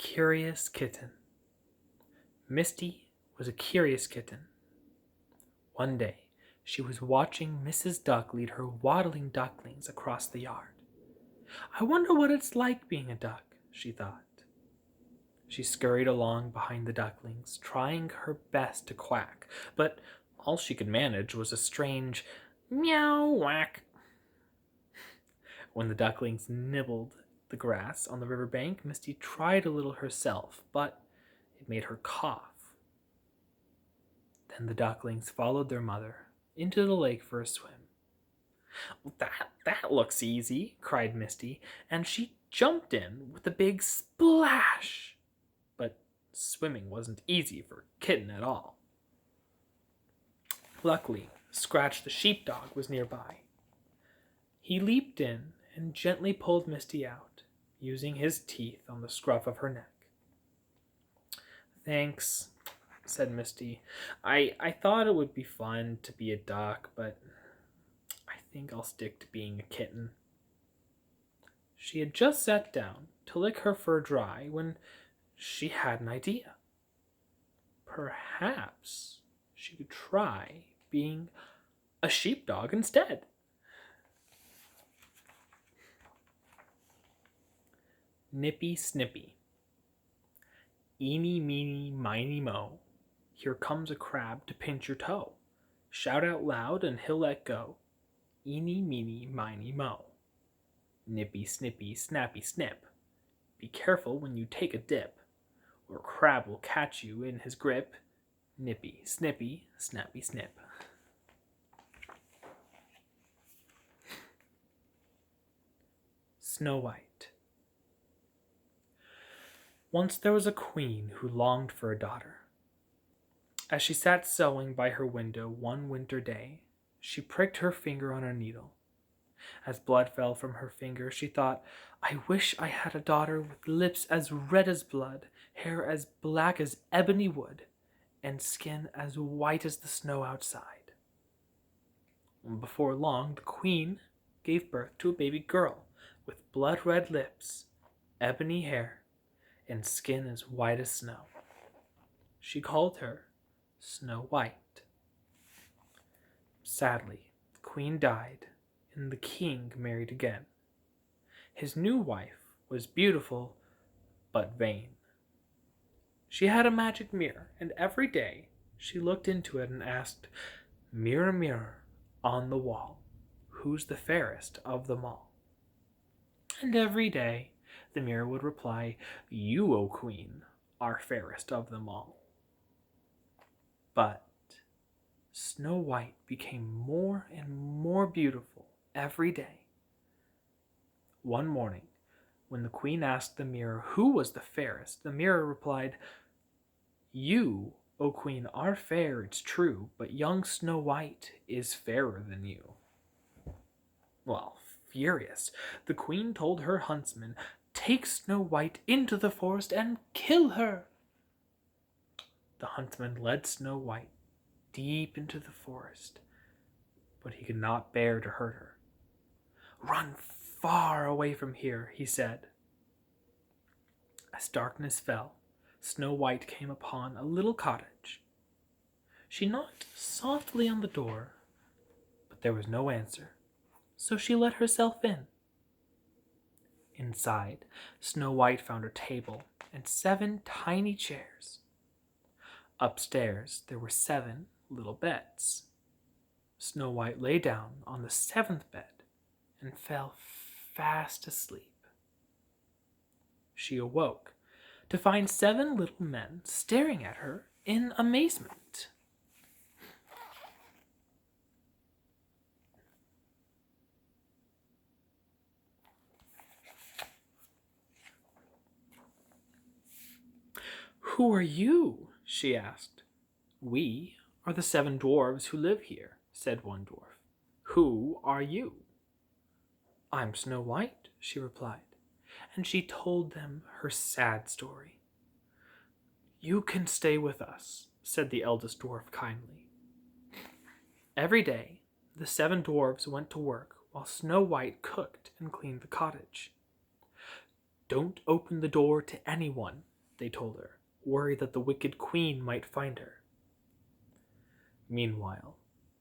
curious kitten. Misty was a curious kitten. One day, she was watching Mrs. Duck lead her waddling ducklings across the yard. I wonder what it's like being a duck, she thought. She scurried along behind the ducklings, trying her best to quack, but all she could manage was a strange meow whack. When the ducklings nibbled the grass on the river bank, Misty tried a little herself, but it made her cough. Then the ducklings followed their mother into the lake for a swim. That looks easy, cried Misty, and she jumped in with a big splash. But swimming wasn't easy for Kitten at all. Luckily, Scratch the sheepdog was nearby. He leaped in and gently pulled Misty out, using his teeth on the scruff of her neck. Thanks, said Misty. I thought it would be fun to be a duck, but I think I'll stick to being a kitten. She had just sat down to lick her fur dry when she had an idea. Perhaps she could try being a sheepdog instead. Nippy Snippy. Eeny, meeny, miny, mo. Here comes a crab to pinch your toe. Shout out loud and he'll let go. Eeny, meeny, miny, mo. Nippy, snippy, snappy, snip. Be careful when you take a dip, or crab will catch you in his grip. Nippy, snippy, snappy, snip. Snow White. Once there was a queen who longed for a daughter. As she sat sewing by her window one winter day, she pricked her finger on a needle. As blood fell from her finger, she thought, I wish I had a daughter with lips as red as blood, hair as black as ebony wood, and skin as white as the snow outside. Before long, the queen gave birth to a baby girl with blood-red lips, ebony hair, and skin as white as snow. She called her Snow White. Sadly, the queen died, and the king married again. His new wife was beautiful, but vain. She had a magic mirror, and every day she looked into it and asked, Mirror, mirror on the wall, who's the fairest of them all? And every day the mirror would reply, You, O queen, are fairest of them all. But Snow White became more and more beautiful every day. One morning, when the queen asked the mirror who was the fairest, the mirror replied, You, O queen, are fair, it's true, but young Snow White is fairer than you. Well, furious, the queen told her huntsman, Take Snow White into the forest and kill her. The huntsman led Snow White deep into the forest, but he could not bear to hurt her. Run far away from here, he said. As darkness fell, Snow White came upon a little cottage. She knocked softly on the door, but there was no answer, so she let herself in. Inside, Snow White found a table and 7 tiny chairs. Upstairs, there were 7 little beds. Snow White lay down on the 7th bed and fell fast asleep. She awoke to find 7 little men staring at her in amazement. Who are you? She asked. We are the 7 dwarves who live here, said one dwarf. Who are you? I'm Snow White, she replied, and she told them her sad story. You can stay with us, said the eldest dwarf kindly. Every day, the 7 dwarves went to work while Snow White cooked and cleaned the cottage. Don't open the door to anyone, they told her, worried that the wicked queen might find her. Meanwhile,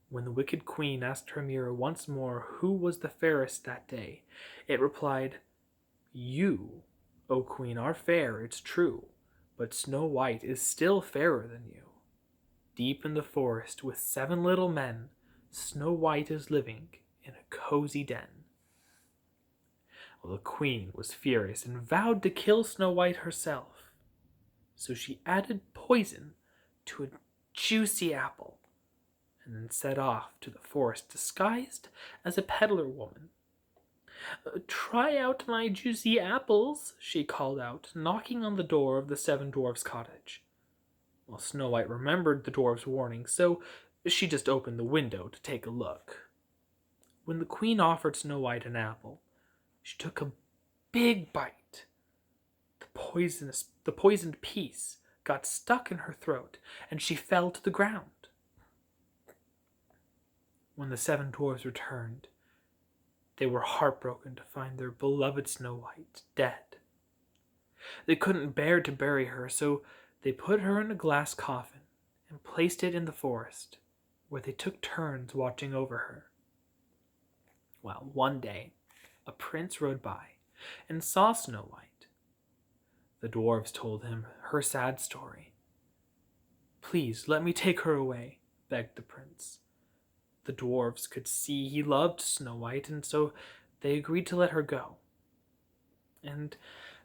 when the wicked queen asked her mirror once more who was the fairest that day, it replied, "You, O queen, are fair, it's true, but Snow White is still fairer than you. Deep in the forest with 7 little men, Snow White is living in a cozy den." Well, the queen was furious and vowed to kill Snow White herself. So she added poison to a juicy apple and then set off to the forest disguised as a peddler woman. "Try out my juicy apples," she called out, knocking on the door of the 7 dwarfs' cottage. Well, Snow White remembered the dwarf's warning, so she just opened the window to take a look. When the queen offered Snow White an apple, she took a big bite. The poisoned piece got stuck in her throat, and she fell to the ground. When the 7 dwarfs returned, they were heartbroken to find their beloved Snow White dead. They couldn't bear to bury her, so they put her in a glass coffin and placed it in the forest, where they took turns watching over her. Well, one day, a prince rode by and saw Snow White. The dwarves told him her sad story. "Please let me take her away," begged the prince. The dwarves could see he loved Snow White, and so they agreed to let her go. And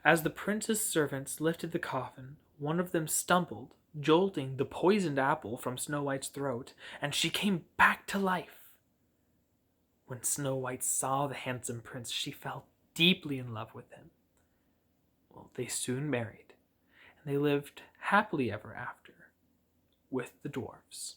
as the prince's servants lifted the coffin, one of them stumbled, jolting the poisoned apple from Snow White's throat, and she came back to life. When Snow White saw the handsome prince, she fell deeply in love with him. Well, they soon married, and they lived happily ever after with the dwarves.